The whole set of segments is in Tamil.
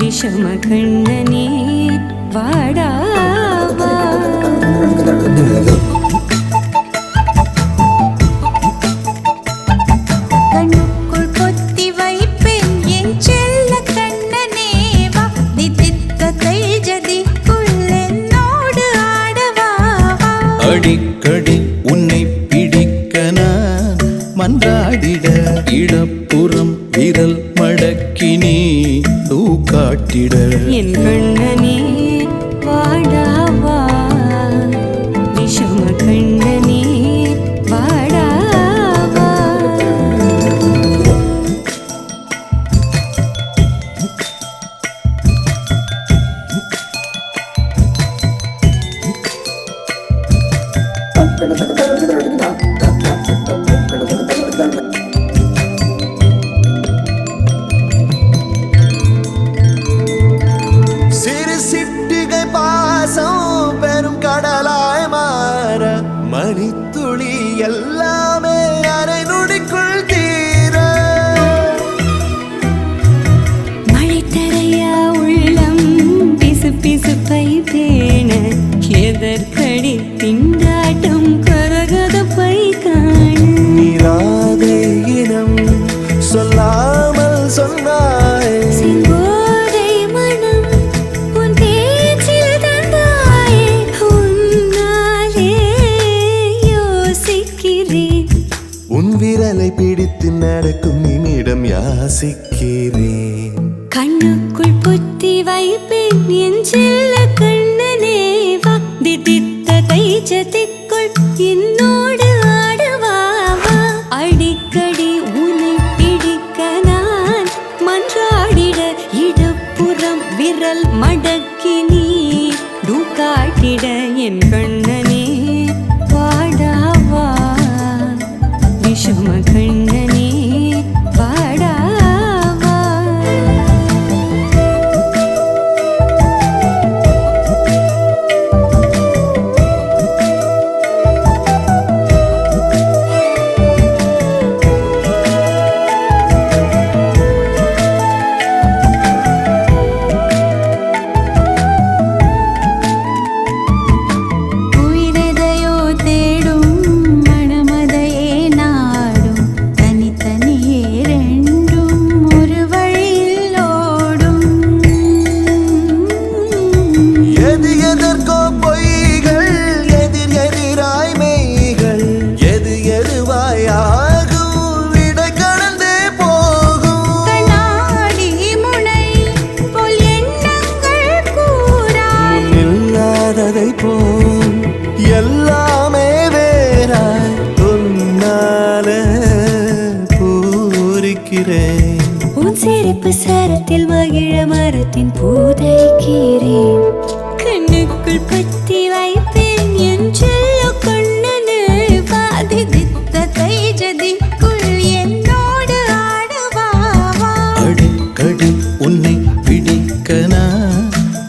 விஷம கண்ணனே வாடாவா. கண்ணுக்குள் பொத்தி வைப்பேன் என் செல்ல கண்ணனே வா. தித்தித்த தைஜதிக்குள் என்னோடு ஆடவா. அடிக்கடி உன்னை பிடிக்க நான் மன்றாடிட இடப்புறம் விரல் மடக்கி நீ காட்டிட என் கண்ணனே வாடாவா. விஷம கண்ணனே வாடாவா. பெரும் கடலாய் மாற மணித்துளி எல்லாமே அரை நொடிக்குள் தீர மழை தரையா உள்ளம் பிசு பிசுப்பை பேண எதற்கடி திண்டாட்டம் கரகத பை காண நீராதை இனம் சொல்லாமல் சொன்னாய் உன் விரலை பிடித்து நடக்கும் நிமிடம் யாசிக்கிறேன். கண்ணுக்குள் பொத்தி வைப்பேன் என் செல்ல கண்ணனே வா. தித்தித்த தைஜதிக்குள் என்னோடு ஆடவா. அடிக்கடி உன்னை பிடிக்க நான் மன்றாடிட இடப்புறம் விரல் மடக்கி நீ காட்டிட என் கண்ணனே வாடாவா. விஷம கண்ணனே வாடாவா. எல்லாமே வேறாய் உன்னால பூரிக்கிறேன். உன் சிரிப்பு சரத்தில் மகிழ மரத்தின் பூதைக்கிறேன். கண்ணுக்குள் பத்தி வைப்பேன் என் செல்ல கண்ணனே வா. தித்தித்த தைஜதிக்குள் என்னோடு ஆடவா. அடிக்கடி உன்னை பிடிக்க நான்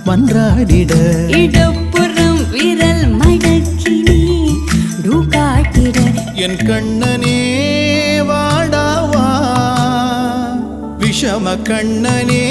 மன்றாடிட இடப்புறம் விரல் மடக்கி நீ காட்டிட என் கண்ணனே வாடாவா. விஷம கண்ணனே